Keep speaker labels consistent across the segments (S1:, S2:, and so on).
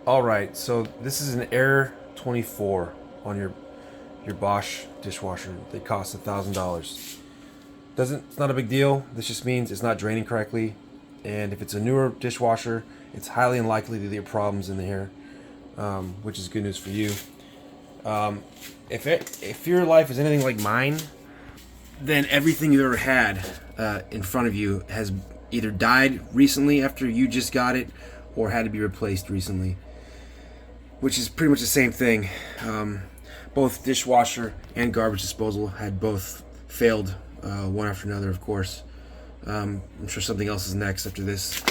S1: Alright, so this is an e24 on your Bosch dishwasher. They cost $1,000. It's not a big deal. This just means it's not draining correctly. And if it's a newer dishwasher, it's highly unlikely that there are problems in here, which is good news for you. If your life is anything like mine, then everything you've ever had in front of you has either died recently after you just got it, or had to be replaced recently, which is pretty much the same thing. Both dishwasher and garbage disposal had both failed, one after another, of course. I'm sure something else is next after this.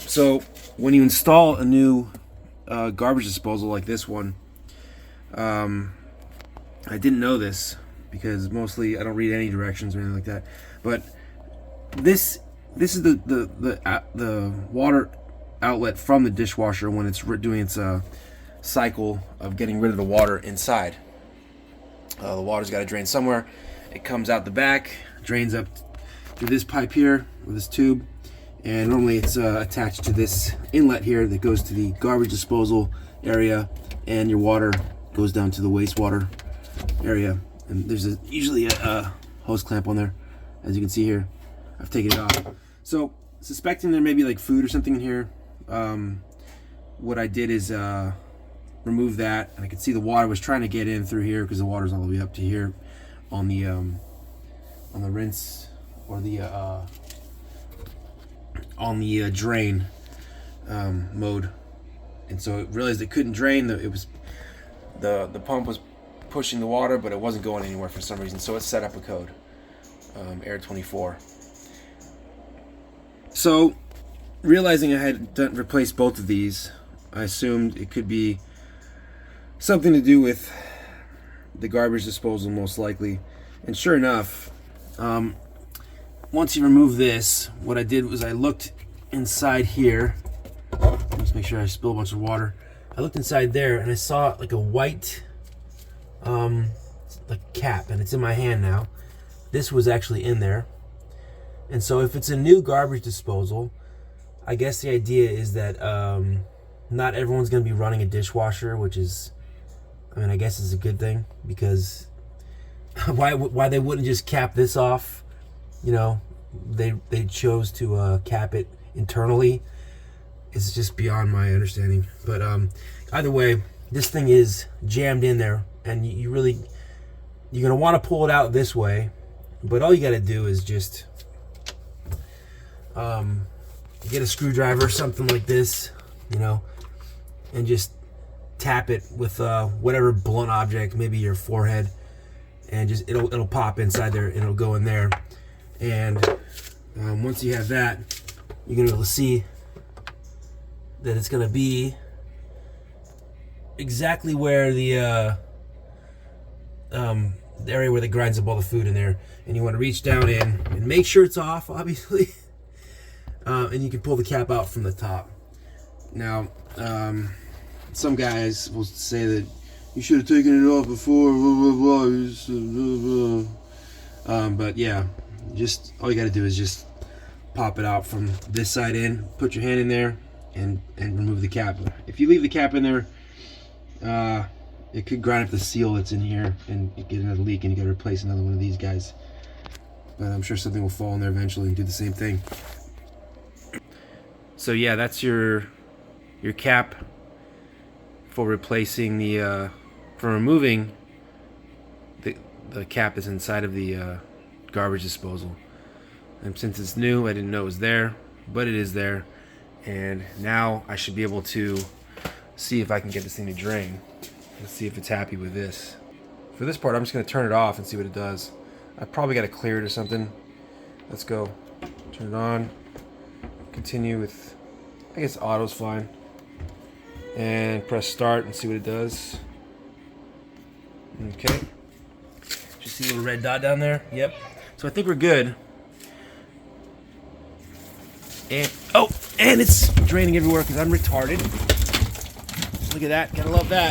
S1: So when you install a new garbage disposal like this one, I didn't know this because mostly I don't read any directions or anything like that, but this is the water outlet from the dishwasher when it's doing its cycle of getting rid of the water inside. The water's got to drain somewhere. It comes out the back, drains up through this pipe here with this tube, and normally it's attached to this inlet here that goes to the garbage disposal area, and your water goes down to the wastewater area. And there's usually a hose clamp on there, as you can see here. I've taken it off. So suspecting there may be like food or something in here, what I did is remove that, and I could see the water was trying to get in through here because the water's all the way up to here on the rinse, or the on the drain mode. And so it realized it couldn't drain. The pump was pushing the water, but it wasn't going anywhere for some reason. So it set up a code, e24. So realizing I had replaced both of these, I assumed it could be something to do with the garbage disposal, most likely. And sure enough, once you remove this, what I did was I looked inside here. Let's make sure I spill a bunch of water. I looked inside there and I saw like a white like cap, and it's in my hand now. This was actually in there. And so if it's a new garbage disposal, I guess the idea is that not everyone's going to be running a dishwasher, which is, I mean, I guess is a good thing, because why they wouldn't just cap this off? You know, they chose to cap it internally. It's just beyond my understanding. But either way, this thing is jammed in there, and you're gonna want to pull it out this way. But all you got to do is just get a screwdriver or something like this, you know, and just tap it with whatever blunt object, maybe your forehead, and just it'll pop inside there and it'll go in there. And once you have that, you're gonna be able to see that it's gonna be exactly where the area where they grinds up all the food in there. And you want to reach down in and make sure it's off, obviously. And you can pull the cap out from the top. Now, some guys will say that you should have taken it off before, blah, blah, blah. But yeah, just all you got to do is just pop it out from this side in, put your hand in there, and remove the cap. If you leave the cap in there, it could grind up the seal that's in here and get another leak, and you got to replace another one of these guys. But I'm sure something will fall in there eventually and do the same thing. So yeah, that's your cap for replacing for removing the cap that's inside of the garbage disposal. And since it's new, I didn't know it was there, but it is there. And now I should be able to see if I can get this thing to drain. Let's see if it's happy with this. For this part, I'm just going to turn it off and see what it does. I probably got to clear it or something. Let's go. Turn it on. Continue with, I guess auto's fine. And press start and see what it does. Okay. Just see a little red dot down there? Yep. So I think we're good. And it's draining everywhere because I'm retarded. Look at that. Gotta love that.